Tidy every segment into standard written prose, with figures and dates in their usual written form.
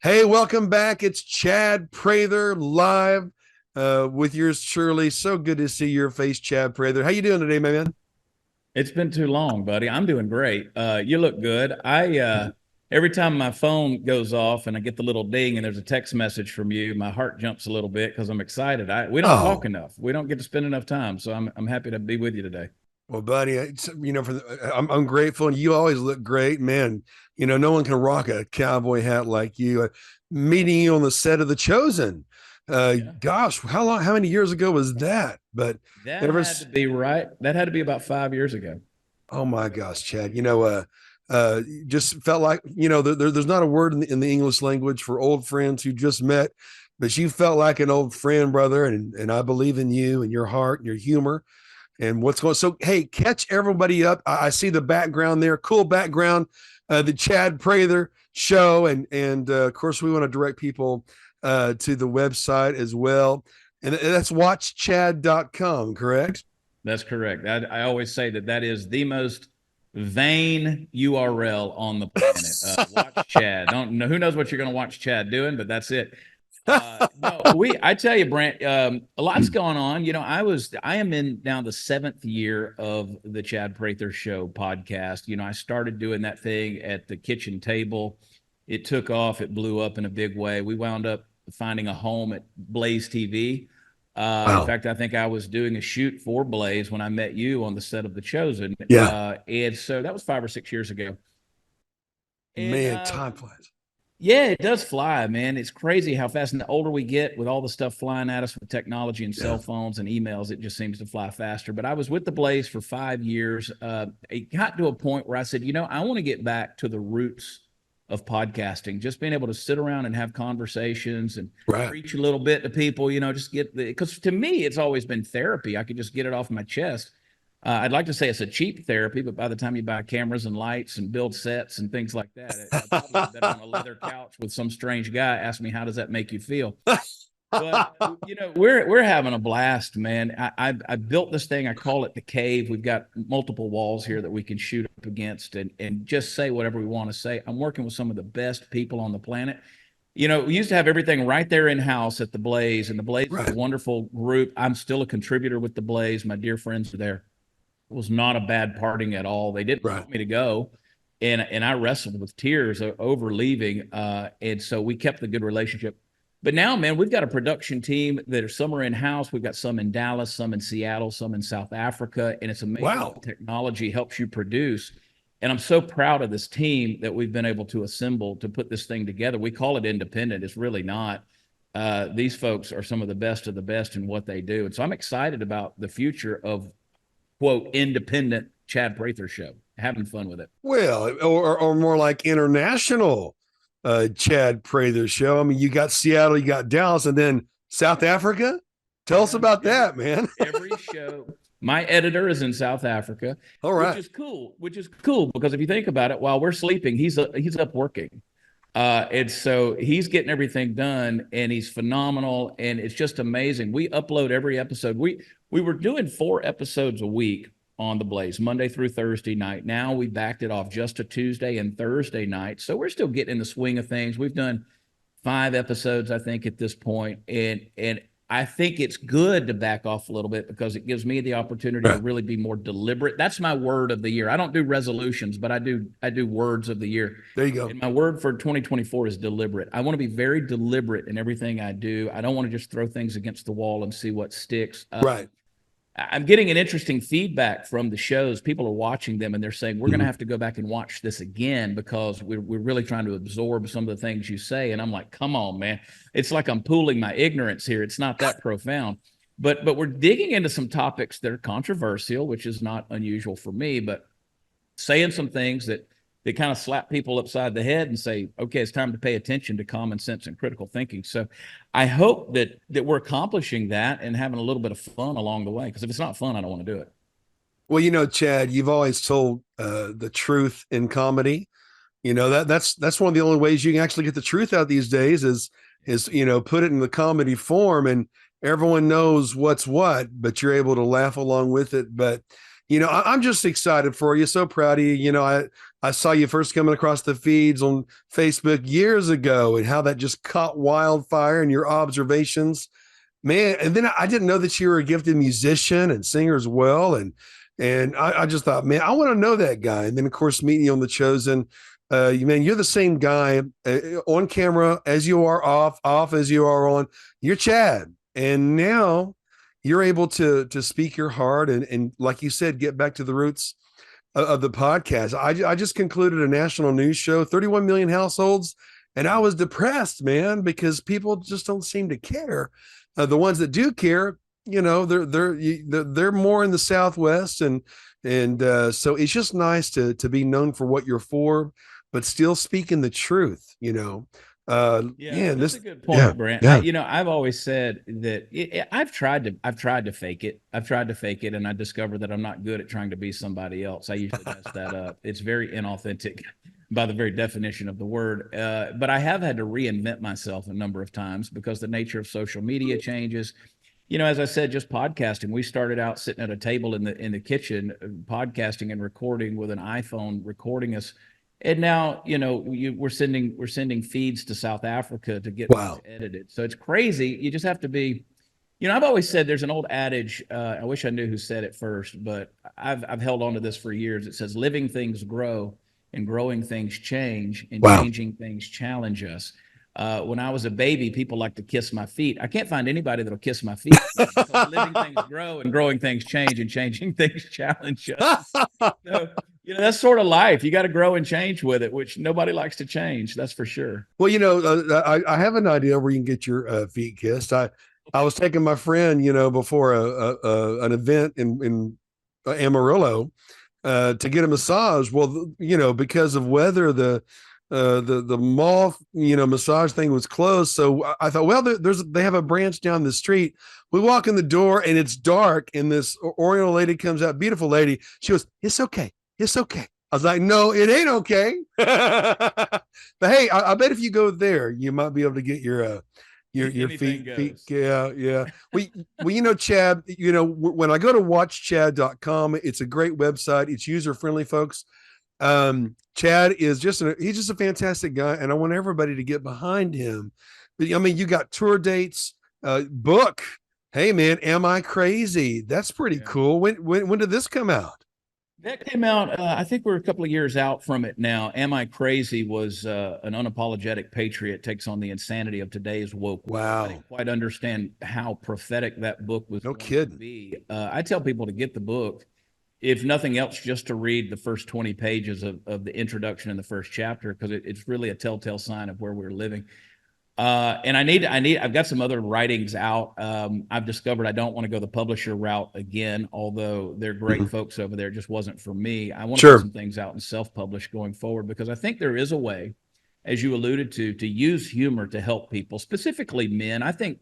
Hey, welcome back. It's Chad Prather live with yours truly. So good to see your face, Chad Prather. How you doing today, my man? It's been too long, buddy. I'm doing great. You look good. I every time my phone goes off and I get the little ding and there's a text message from you, my heart jumps a little bit because I'm excited. We don't talk Oh, enough. We don't get to spend enough time, so I'm happy to be with you today. well, buddy, I'm grateful, and you always look great, man. No one can rock a cowboy hat like you. Meeting you on the set of The Chosen. Yeah. Gosh, how many years ago was that? But That ever, had to be right. That had to be about 5 years ago. oh my gosh, Chad, just felt like, there's not a word in the English language for old friends who just met, but you felt like an old friend, brother. And I believe in you and your heart and your humor and what's going on. So, hey, catch everybody up. I see the background there, cool background, the Chad Prather show. And of course, we want to direct people to the website as well. And that's watchchad.com, correct? That's correct. I always say that is the most vain URL on the planet. Watch Chad. Don't know who knows what you're going to watch Chad doing, but that's it. No, I tell you, Brant, a lot's going on. I am in now the seventh year of the Chad Prather Show podcast. I started doing that thing at the kitchen table. It took off. It blew up in a big way. We wound up finding a home at Blaze TV. In Wow. fact, I think I was doing a shoot for Blaze when I met you on the set of The Chosen. Yeah. And so that was 5 or 6 years ago. And Man, time flies. yeah, it does fly, man. It's crazy how fast. And the older we get with all the stuff flying at us with technology and Yeah. cell phones and emails, it just seems to fly faster. But I was with the Blaze for 5 years. It got to a point where I said, I want to get back to the roots of podcasting, just being able to sit around and have conversations and Right. preach a little bit to people, just because to me, it's always been therapy. I could just get it off my chest. I'd like to say it's a cheap therapy, but by the time you buy cameras and lights and build sets and things like that, I'd probably be better on a leather couch with some strange guy ask me, how does that make you feel? But we're having a blast, man. I built this thing. I call it the cave. We've got multiple walls here that we can shoot up against and just say whatever we want to say. I'm working with some of the best people on the planet. We used to have everything right there in house at the Blaze, and the Blaze is a Right. wonderful group. I'm still a contributor with the Blaze. My dear friends are there. It was not a bad parting at all. They didn't Right. want me to go, and I wrestled with tears over leaving. And so we kept the good relationship. But now, man, we've got a production team that are some are in house. We've got some in Dallas, some in Seattle, some in South Africa, and it's amazing Wow. what technology helps you produce. And I'm so proud of this team that we've been able to assemble to put this thing together. We call it independent. It's really not. These folks are some of the best in what they do. And so I'm excited about the future of, quote, independent Chad Prather show. Having fun with it. Well, or more like international Chad Prather show. I mean, you got Seattle, you got Dallas, and then South Africa. Tell us Yeah, about that, man. every show. My editor is in South Africa, All which right. is cool. Which is cool because if you think about it, while we're sleeping, he's up working. And so he's getting everything done, and he's phenomenal, and it's just amazing. We upload every episode. We were doing 4 episodes a week on the Blaze, Monday through Thursday night. Now we backed it off just to Tuesday and Thursday night, so we're still getting in the swing of things. We've done 5 episodes, I think, at this point, and I think it's good to back off a little bit because it gives me the opportunity to Right. really be more deliberate. That's my word of the year. I don't do resolutions, but I do words of the year. There you go. And my word for 2024 is deliberate. I want to be very deliberate in everything I do. I don't want to just throw things against the wall and see what sticks. Right. I'm getting an interesting feedback from the shows. People are watching them and they're saying, we're going to Mhm. have to go back and watch this again because we're really trying to absorb some of the things you say. And I'm like, come on, man. It's like I'm pooling my ignorance here. It's not that profound. But we're digging into some topics that are controversial, which is not unusual for me, but saying some things that they kind of slap people upside the head and say, okay, it's time to pay attention to common sense and critical thinking. So I hope that we're accomplishing that and having a little bit of fun along the way. Because if it's not fun, I don't want to do it. Well, Chad, you've always told the truth in comedy. That's one of the only ways you can actually get the truth out these days is put it in the comedy form, and everyone knows what's what, but you're able to laugh along with it. But I'm just excited for you. So proud of you. I saw you first coming across the feeds on Facebook years ago and how that just caught wildfire and your observations, man. And then I didn't know that you were a gifted musician and singer as well. And I just thought, man, I want to know that guy. And then of course, meeting you on The Chosen, man, you're the same guy on camera as you are off as you are on. You're Chad. And now you're able to speak your heart and like you said, get back to the roots of the podcast. I just concluded a national news show, 31 million households, and I was depressed, man, because people just don't seem to care. The ones that do care, they're more in the Southwest, and so it's just nice to be known for what you're for, but still speaking the truth. Yeah, Man, that's this, a good yeah, point, Brant. yeah, I've always said that I've tried to fake it. I've tried to fake it, and I discovered that I'm not good at trying to be somebody else. I usually mess that up. It's very inauthentic by the very definition of the word. But I have had to reinvent myself a number of times because the nature of social media changes. As I said, just podcasting. We started out sitting at a table in the kitchen, podcasting and recording with an iPhone, recording us, and now we're sending feeds to South Africa to get things wow, edited. So it's crazy. You just have to be. I've always said there's an old adage. I wish I knew who said it first, but I've held on to this for years. It says, "Living things grow, and growing things change, and wow. changing things challenge us." When I was a baby, people like to kiss my feet. I can't find anybody that'll kiss my feet now because living things grow and growing things change and changing things challenge us. So, that's sort of life. You got to grow and change with it, which nobody likes to change. That's for sure. Well, I have an idea where you can get your feet kissed. I was taking my friend, before an event in Amarillo to get a massage. Well, because of weather, the mall, massage thing was closed. So I thought, well, they have a branch down the street. We walk in the door and it's dark, and this Oriental lady comes out, beautiful lady. She goes, "It's okay. It's okay." I was like, "No, it ain't okay." But hey, I bet if you go there, you might be able to get your Anything feet. goes. Yeah, yeah. Chad, when I go to watchchad.com, it's a great website. It's user friendly, folks. Chad is he's just a fantastic guy, and I want everybody to get behind him. But I mean, you got tour dates, book. Hey man, Am I Crazy? That's pretty Yeah. cool. When did this come out? That came out, I think we're a couple of years out from it now. Am I Crazy was an unapologetic patriot takes on the insanity of today's woke world. I Wow, didn't quite understand how prophetic that book was no going to kidding. be. I tell people to get the book, if nothing else, just to read the first 20 pages of the introduction in the first chapter, because it's really a telltale sign of where we're living. And I've got some other writings out. I've discovered I don't want to go the publisher route again, although they're great Mhm. folks over there. It just wasn't for me. I want to put Sure. some things out and self-publish going forward because I think there is a way, as you alluded to use humor to help people, specifically men. I think,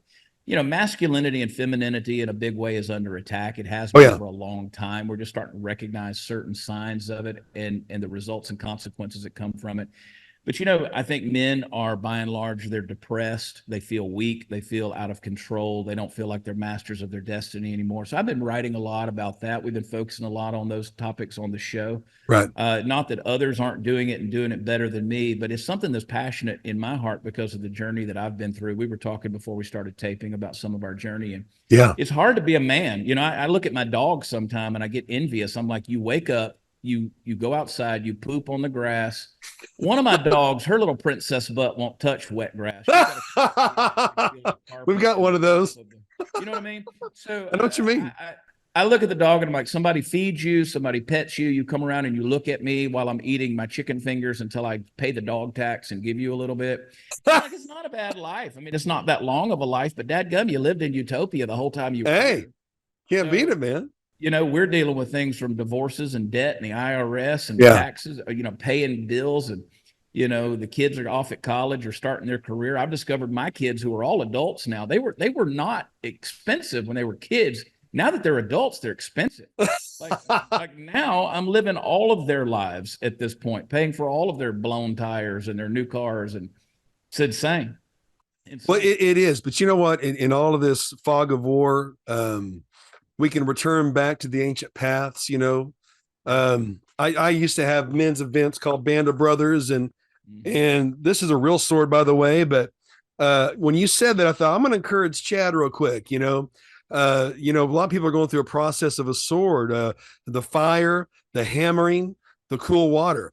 masculinity and femininity in a big way is under attack. It has Oh been yeah. for a long time. We're just starting to recognize certain signs of it and the results and consequences that come from it. But I think men are by and large, they're depressed. They feel weak. They feel out of control. They don't feel like they're masters of their destiny anymore. So I've been writing a lot about that. We've been focusing a lot on those topics on the show. Right. Not that others aren't doing it and doing it better than me, but it's something that's passionate in my heart because of the journey that I've been through. We were talking before we started taping about some of our journey, and Yeah. it's hard to be a man. I look at my dog sometime and I get envious. I'm like, you wake up, you go outside, you poop on the grass. One of my dogs, her little princess butt won't touch wet grass. She's got a We've carpet got on one the of top those. of them. You know what I mean? So I know what you mean. I look at the dog and I'm like, somebody feeds you, somebody pets you, you come around and you look at me while I'm eating my chicken fingers until I pay the dog tax and give you a little bit. I'm like, it's not a bad life. I mean, it's not that long of a life, but dadgum, you lived in utopia the whole time you were Hey, here. can't beat So it, man. we're dealing with things from divorces and debt and the IRS and Yeah. taxes, paying bills, and the kids are off at college or starting their career. I've discovered my kids, who are all adults now, they were not expensive when they were kids. Now that they're adults, they're expensive. Like now I'm living all of their lives at this point, paying for all of their blown tires and their new cars, and it's insane. Well, Insane. it is, but you know what? In all of this fog of war, we can return back to the ancient paths. I used to have men's events called Band of Brothers, and this is a real sword, by the way. But when you said that, I thought I'm going to encourage Chad real quick. A lot of people are going through a process of a sword, the fire, the hammering, the cool water.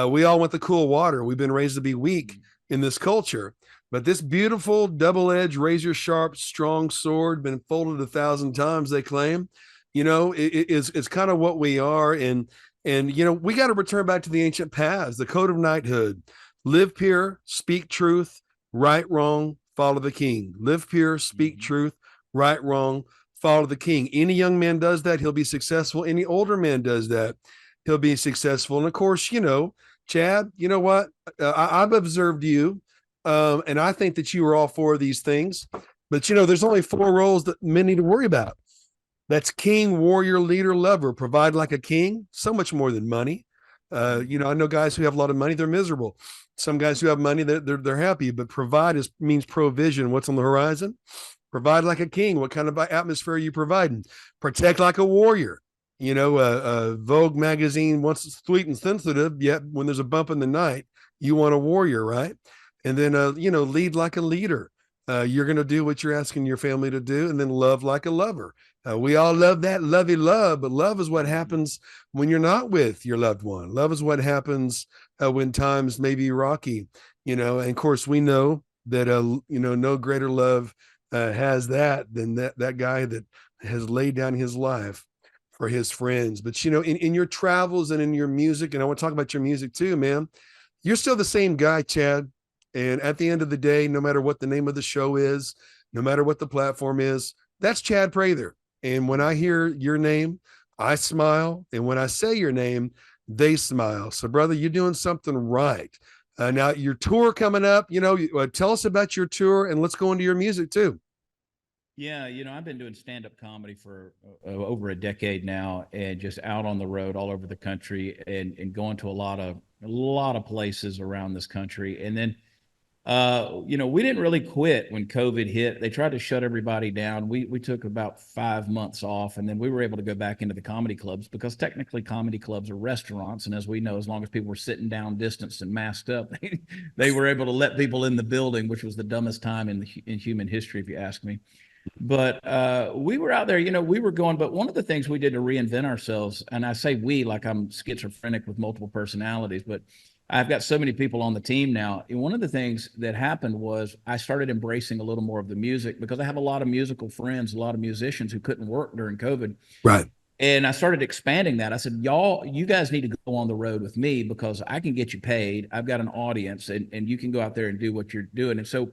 We all want the cool water. We've been raised to be weak in this culture. But this beautiful double-edged, razor-sharp, strong sword, been folded 1,000 times, they claim, it's kind of what we are. And we got to return back to the ancient paths, the code of knighthood. Live pure, speak truth, right, wrong, follow the king. Live pure, speak truth, right, wrong, follow the king. Any young man does that, he'll be successful. Any older man does that, he'll be successful. And of course, Chad, you know what? I've observed you. And I think that you are all four of these things. But, there's only four roles that men need to worry about. That's king, warrior, leader, lover. Provide like a king, so much more than money. I know guys who have a lot of money, they're miserable. Some guys who have money, they're happy. But provide means provision. What's on the horizon? Provide like a king. What kind of atmosphere are you providing? Protect like a warrior. Vogue magazine wants sweet and sensitive, yet when there's a bump in the night, you want a warrior, right? And then, lead like a leader. You're going to do what you're asking your family to do, and then love like a lover. We all love that lovey love, but love is what happens when you're not with your loved one. Love is what happens when times may be rocky, and of course we know that, no greater love has that than that guy that has laid down his life for his friends. But, in your travels and in your music, and I want to talk about your music too, man, you're still the same guy, Chad. And at the end of the day, no matter what the name of the show is, no matter what the platform is, that's Chad Prather. And when I hear your name, I smile. And when I say your name, they smile. So, brother, you're doing something right. Now, your tour coming up, tell us about your tour, and let's go into your music too. Yeah, I've been doing stand-up comedy for over a decade now, and just out on the road all over the country, and going to a lot of places around this country. And then we didn't really quit when COVID hit. They tried to shut everybody down. We took about 5 months off, and then we were able to go back into the comedy clubs, because technically comedy clubs are restaurants. And as we know, as long as people were sitting down, distanced, and masked up, they were able to let people in the building, which was the dumbest time in human history, if you ask me. But we were out there, we were going. But one of the things we did to reinvent ourselves, and I say we like I'm schizophrenic with multiple personalities, but I've got so many people on the team now. And one of the things that happened was I started embracing a little more of the music, because I have a lot of musical friends, a lot of musicians who couldn't work during COVID. Right. And I started expanding that. I said, you guys need to go on the road with me, because I can get you paid. I've got an audience, and you can go out there and do what you're doing. And so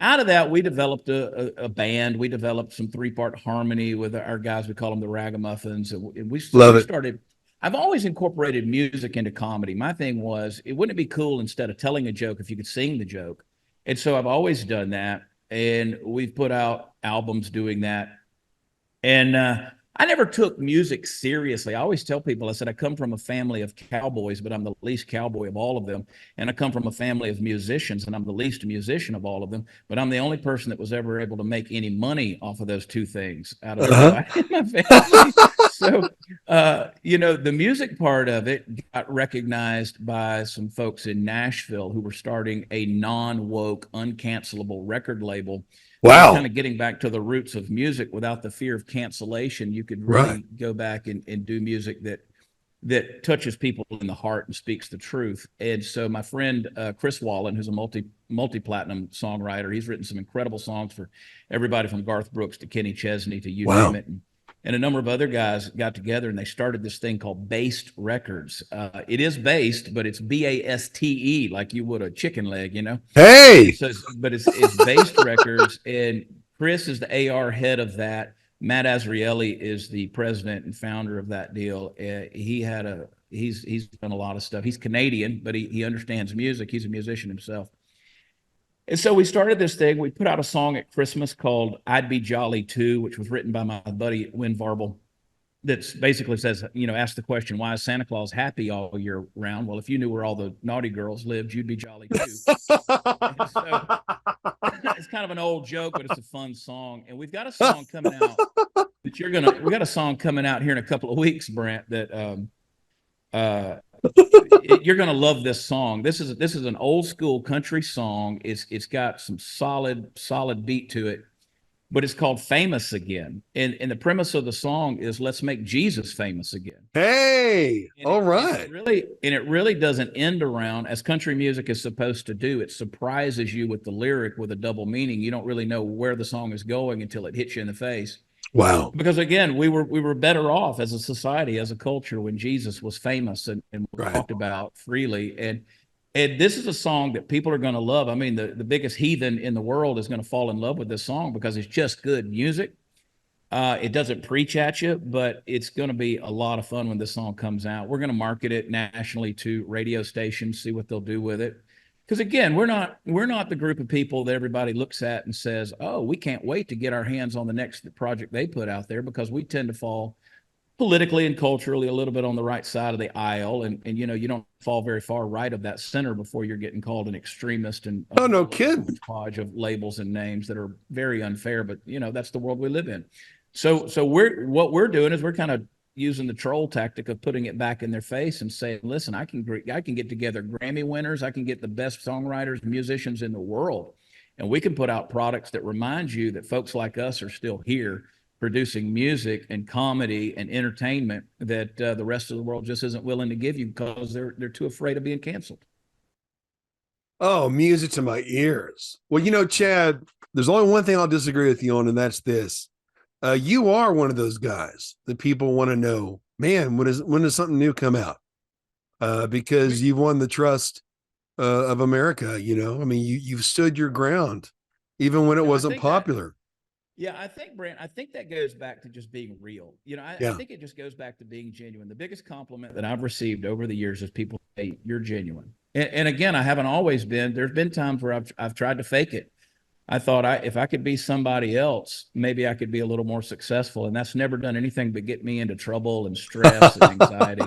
out of that, we developed a band. We developed some 3-part harmony with our guys. We call them the Ragamuffins. And we started. I've always incorporated music into comedy. My thing was, wouldn't it be cool, instead of telling a joke, if you could sing the joke? And so I've always done that. And we've put out albums doing that. And I never took music seriously. I always tell people, I said, I come from a family of cowboys, but I'm the least cowboy of all of them. And I come from a family of musicians, and I'm the least musician of all of them. But I'm the only person that was ever able to make any money off of those two things out of everybody in my family. So, the music part of it got recognized by some folks in Nashville who were starting a non-woke, uncancelable record label. Wow. Kind of getting back to the roots of music without the fear of cancellation. You could really go back and do music that touches people in the heart and speaks the truth. And so my friend Chris Wallen, who's a multi-platinum songwriter, he's written some incredible songs for everybody from Garth Brooks to Kenny Chesney to you name it. And a number of other guys got together, and they started this thing called Based Records. It is based, but it's BASTE, like you would a chicken leg, Hey! But it's Based Records, and Chris is the AR head of that. Matt Azrieli is the president and founder of that deal. He's done a lot of stuff. He's Canadian, but he understands music. He's a musician himself. And so we started this thing. We put out a song at Christmas called I'd Be Jolly Too, which was written by my buddy Win Varble, that basically says, ask the question, why is Santa Claus happy all year round? Well, if you knew where all the naughty girls lived, you'd be jolly too. So it's kind of an old joke, but it's a fun song. And we've got a song coming out we got a song coming out here in a couple of weeks, Brant, that uh you're gonna love this song. This is an old school country song. It's got some solid beat to it, but it's called Famous Again. And the premise of the song is let's make Jesus famous again. Hey, And all it, right. it really doesn't end around as country music is supposed to do. It surprises you with the lyric with a double meaning. You don't really know where the song is going until it hits you in the face. Wow. Because again, we were better off as a society, as a culture, when Jesus was famous and was Right. talked about freely. And this is a song that people are going to love. I mean, the biggest heathen in the world is going to fall in love with this song because it's just good music. It doesn't preach at you, but it's going to be a lot of fun when this song comes out. We're going to market it nationally to radio stations, see what they'll do with it. Because again, we're not the group of people that everybody looks at and says, "Oh, we can't wait to get our hands on the next project they put out there," because we tend to fall politically and culturally a little bit on the right side of the aisle, and you don't fall very far right of that center before you're getting called an extremist and a Oh, whole no other kidding. hodgepodge of labels and names that are very unfair. But that's the world we live in. So we're doing is we're kind of using the troll tactic of putting it back in their face and saying, listen, I can get together Grammy winners, I can get the best songwriters, musicians in the world, and we can put out products that remind you that folks like us are still here producing music and comedy and entertainment that the rest of the world just isn't willing to give you because they're too afraid of being canceled. Oh, music to my ears. Well, Chad, there's only one thing I'll disagree with you on, and that's this. You are one of those guys that people want to know, man, when does something new come out? Because you've won the trust of America. I mean, you've stood your ground, even when it I wasn't think that popular. Yeah, I think, Brent, I think that goes back to just being real. I Yeah. think it just goes back to being genuine. The biggest compliment that I've received over the years is people say, you're genuine. And again, I haven't always been. There's been times where I've tried to fake it. I thought if I could be somebody else, maybe I could be a little more successful. And that's never done anything but get me into trouble and stress and anxiety.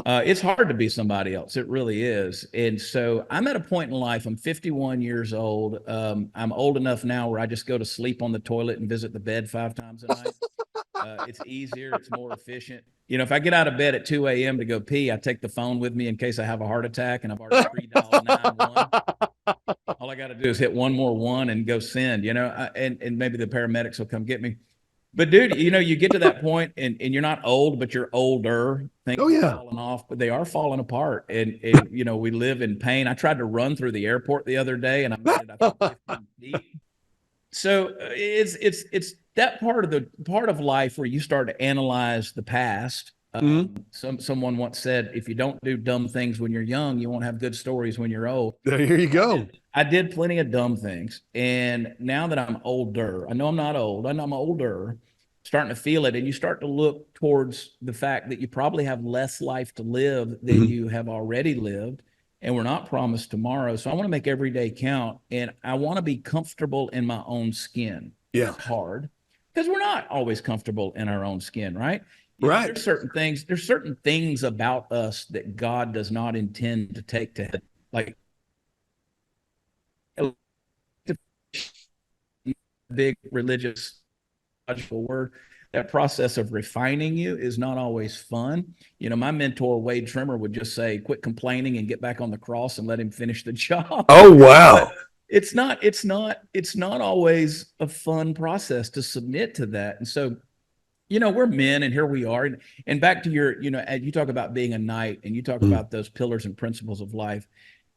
It's hard to be somebody else. It really is. And so I'm at a point in life. I'm 51 years old. I'm old enough now where I just go to sleep on the toilet and visit the bed 5 times a night. It's easier. It's more efficient. If I get out of bed at 2 a.m. to go pee, I take the phone with me in case I have a heart attack and I've already pre-dialed 911. All I got to do is hit one more one and go send, and maybe the paramedics will come get me. But dude, you get to that point and you're not old, but you're older. Oh, Things are yeah. falling off, but they are falling apart. And we live in pain. I tried to run through the airport the other day and I made it, I think, 15 feet. So it's that part of life where you start to analyze the past. Mhm. Someone once said, if you don't do dumb things when you're young, you won't have good stories when you're old. There you go. I did plenty of dumb things. And now that I'm older, I know I'm not old, I know I'm older, starting to feel it. And you start to look towards the fact that you probably have less life to live than Mhm. you have already lived. And we're not promised tomorrow. So I want to make every day count. And I want to be comfortable in my own skin. Yeah. It's hard because we're not always comfortable in our own skin, right? Right. There's certain things about us that God does not intend to take to heaven. Like big religious logical word, that process of refining you is not always fun. My mentor Wade Trimmer would just say, quit complaining and get back on the cross and let him finish the job. Oh, But wow. it's not always a fun process to submit to that. And so we're men and here we are. And back to your, as you talk about being a knight and you talk Mhm. about those pillars and principles of life,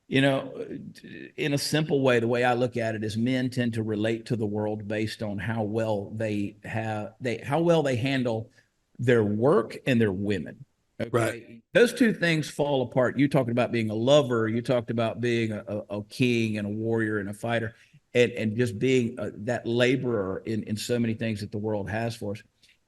in a simple way, the way I look at it is men tend to relate to the world based on how well how well they handle their work and their women. Right. Okay. Those two things fall apart. You talked about being a lover, you talked about being a king and a warrior and a fighter, and just being that laborer in so many things that the world has for us.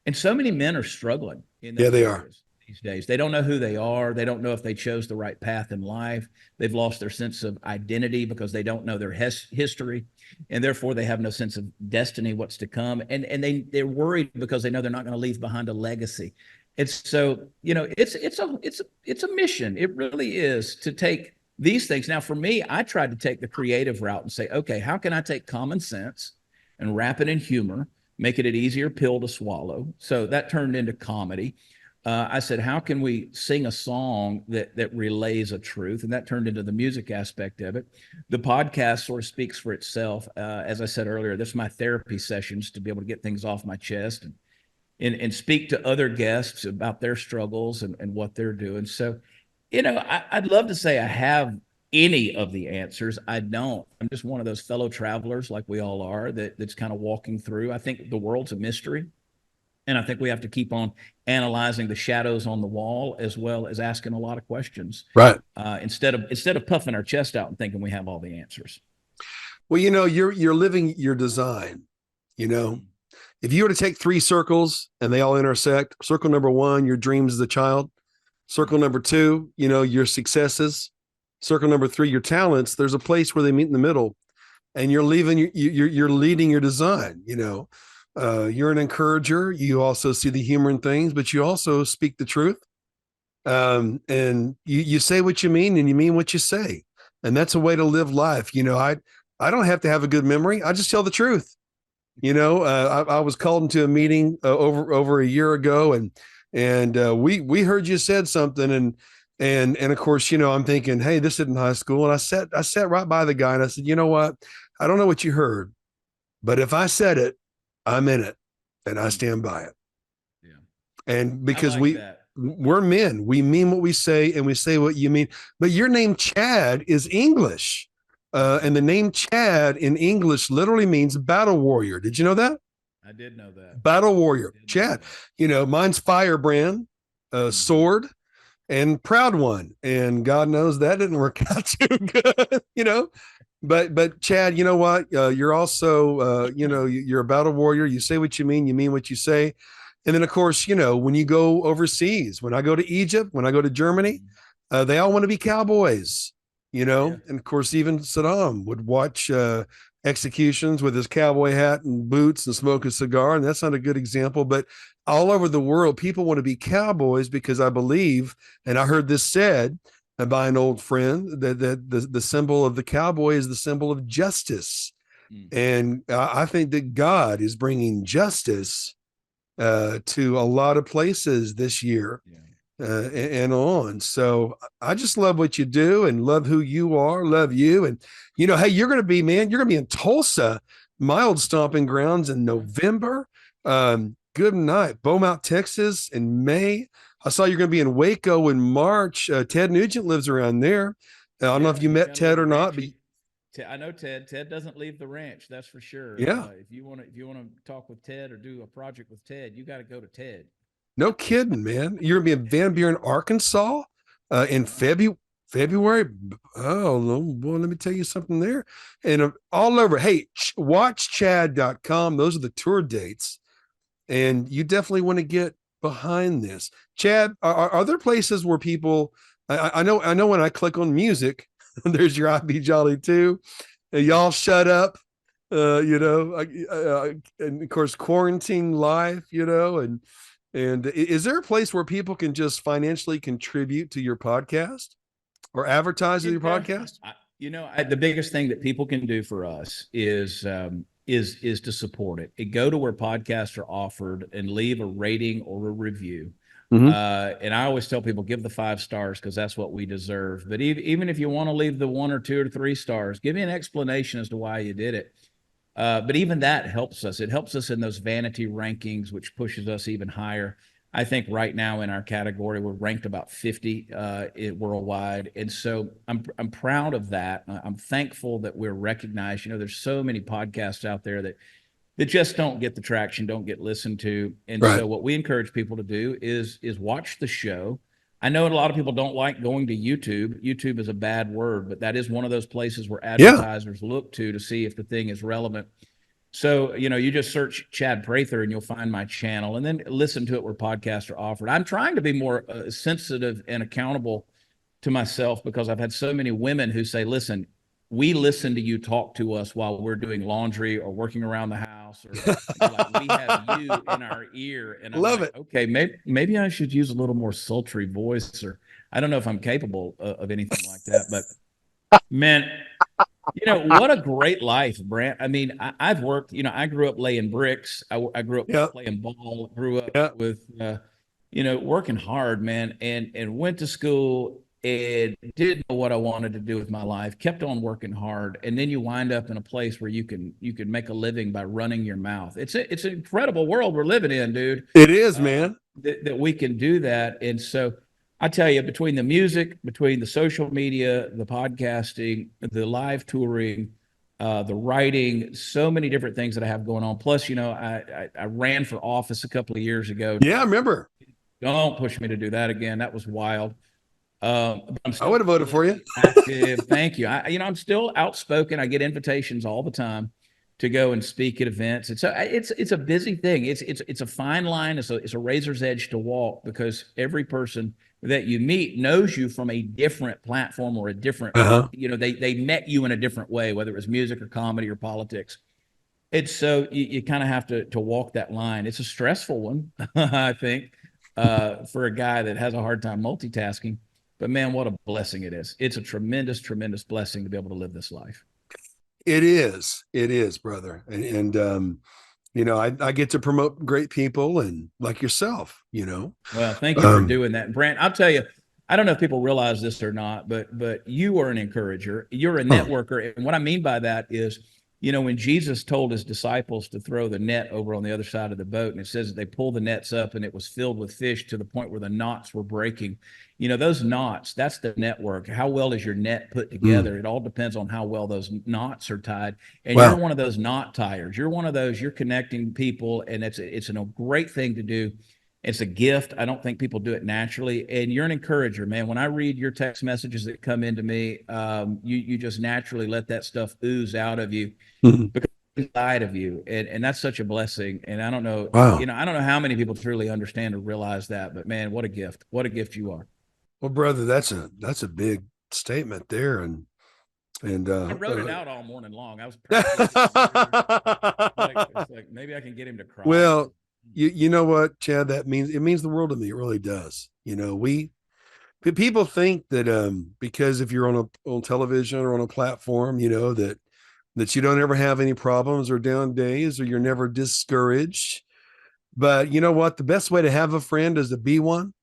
And so many men are struggling in Yeah, those they are. areas these days. They don't know who they are. They don't know if they chose the right path in life. They've lost their sense of identity because they don't know their history, and therefore they have no sense of destiny, what's to come. And they're worried because they know they're not going to leave behind a legacy. It's so it's a mission. It really is to take these things. Now, for me, I tried to take the creative route and say, okay, how can I take common sense and wrap it in humor making it easier pill to swallow. So that turned into comedy. I said, how can we sing a song that relays a truth? And that turned into the music aspect of it. The podcast sort of speaks for itself. As I said earlier, this is my therapy sessions to be able to get things off my chest and speak to other guests about their struggles and what they're doing. So, I'd love to say I have any of the answers. I don't. I'm just one of those fellow travelers, like we all are, that's kind of walking through. I think the world's a mystery. And I think we have to keep on analyzing the shadows on the wall as well as asking a lot of questions. Right. Instead of puffing our chest out and thinking we have all the answers. Well, you're living your design. If you were to take 3 circles and they all intersect, circle number 1, your dreams as a child. Circle number 2, your successes. Circle number 3, your talents. There's a place where they meet in the middle, and you're leaving. You're leading your design. You're an encourager. You also see the humor in things, but you also speak the truth. And you say what you mean, and you mean what you say, and that's a way to live life. I don't have to have a good memory. I just tell the truth. I was called into a meeting over a year ago, and we heard you said something, and of course, I'm thinking, hey, this isn't high school. And I sat right by the guy, and I said, you know what? I don't know what you heard, but if I said it, I'm in it, and I stand by it. Yeah. And because like we're men, we mean what we say, and we say what you mean. But your name Chad is English. And the name Chad in English literally means battle warrior. Did you know that? I did know that. Battle warrior, Chad. Mine's firebrand, sword, and proud one. And God knows that didn't work out too good, But Chad, you know what? You're also, you're a battle warrior. You say what you mean what you say. And then, of course, when you go overseas, when I go to Egypt, when I go to Germany, they all want to be cowboys. And of course, even Saddam would watch executions with his cowboy hat and boots and smoke a cigar. And that's not a good example, but all over the world, people want to be cowboys because I believe, and I heard this said by an old friend, that the symbol of the cowboy is the symbol of justice. And I think that God is bringing justice to a lot of places this year. And on. So I just love what you do and love who you are, love you. And, hey, you're going to be in Tulsa, my old stomping grounds in November. Good night. Beaumont, Texas in May. I saw you're going to be in Waco in March. Ted Nugent lives around there. I don't know if you met Ted or not, but I know Ted. Ted doesn't leave the ranch. That's for sure. Yeah. If you want to talk with Ted or do a project with Ted, you got to go to Ted. No kidding, man. You're going to be in Van Buren, Arkansas in February. Oh, well, let me tell you something there. And all over. Hey, watchchad.com. Those are the tour dates. And you definitely want to get behind this. Chad, are there places where people, I know when I click on music, there's your IB Jolly 2. Y'all shut up. And of course, quarantine life, and is there a place where people can just financially contribute to your podcast or advertise with your podcast? The biggest thing that people can do for us is to support it. Go to where podcasts are offered and leave a rating or a review. And I always tell people, give the 5 stars because that's what we deserve. But even if you want to leave the 1 or 2 or 3 stars, give me an explanation as to why you did it. But even that helps us. It helps us in those vanity rankings, which pushes us even higher. I think right now in our category, we're ranked about 50 worldwide. And so I'm proud of that. I'm thankful that we're recognized. There's so many podcasts out there that just don't get the traction, don't get listened to. And so what we encourage people to do is watch the show. I know a lot of people don't like going to YouTube. YouTube is a bad word, but that is one of those places where advertisers look to see if the thing is relevant. So, you just search Chad Prather and you'll find my channel and then listen to it where podcasts are offered. I'm trying to be more sensitive and accountable to myself because I've had so many women who say, listen, we listen to you talk to us while we're doing laundry or working around the house, or like, we have you in our ear. And I'm Love like, it. Okay, maybe I should use a little more sultry voice, or I don't know if I'm capable of anything like that. But man, What a great life, Brant. I mean, I've worked, I grew up laying bricks. I grew up Yeah, playing ball, grew up yeah, with, working hard, man, and went to school and didn't know what I wanted to do with my life, kept on working hard. And then you wind up in a place where you can make a living by running your mouth. It's an incredible world we're living in, dude. it is, uh, man. that we can do that. And so I tell you, between the music, between the social media, the podcasting, the live touring, the writing, so many different things that I have going on. Plus, I ran for office a couple of years ago. Yeah, I remember. Don't push me to do that again. That was wild. But I'm I still would have voted for you. politically active. Thank you. I'm still outspoken. I get invitations all the time to go and speak at events. It's a busy thing. It's a fine line. It's a razor's edge to walk because every person that you meet knows you from a different platform or a different. Uh-huh. They met you in a different way, whether it was music or comedy or politics. It's so you kind of have to walk that line. It's a stressful one, I think, for a guy that has a hard time multitasking. But man, what a blessing it is. It's a tremendous, tremendous blessing to be able to live this life. It is, brother. I get to promote great people and like yourself, Well, thank you for um, doing that. Brant, I'll tell you, I don't know if people realize this or not, but you are an encourager. You're a huh. networker. And what I mean by that is, when Jesus told his disciples to throw the net over on the other side of the boat, and it says that they pulled the nets up and it was filled with fish to the point where the knots were breaking. Those knots, that's the network. How well is your net put Mm. together? It all depends on how well those knots are tied. And you're Wow. one of those knot tires. You're one of those, you're connecting people, and it's a great thing to do. It's a gift. I don't think people do it naturally. And you're an encourager, man. When I read your text messages that come into me, you just naturally let that stuff ooze out of you Mhm. because it's inside of you. And that's such a blessing. And I don't know, Wow. I don't know how many people truly understand or realize that, but man, what a gift. What a gift you are. Well, brother, that's a big statement there, and I wrote it out all morning long. I was practicing my words. It's like maybe I can get him to cry. well, you know what, Chad, it means the world to me. It really does. People think that because if you're on television or on a platform, that you don't ever have any problems or down days or you're never discouraged. But you know what? The best way to have a friend is to be one.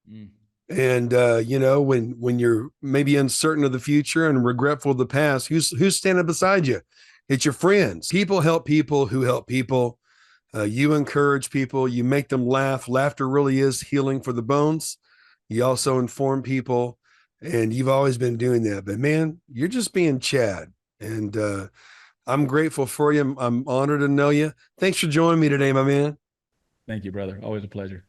Mm. And when you're maybe uncertain of the future and regretful of the past, who's standing beside you? It's your friends. People help people who help people. You encourage people. You make them laugh. Laughter really is healing for the bones. You also inform people, and you've always been doing that. But man, you're just being Chad, and I'm grateful for you. I'm honored to know you. Thanks for joining me today, my man. Thank you, brother. Always a pleasure.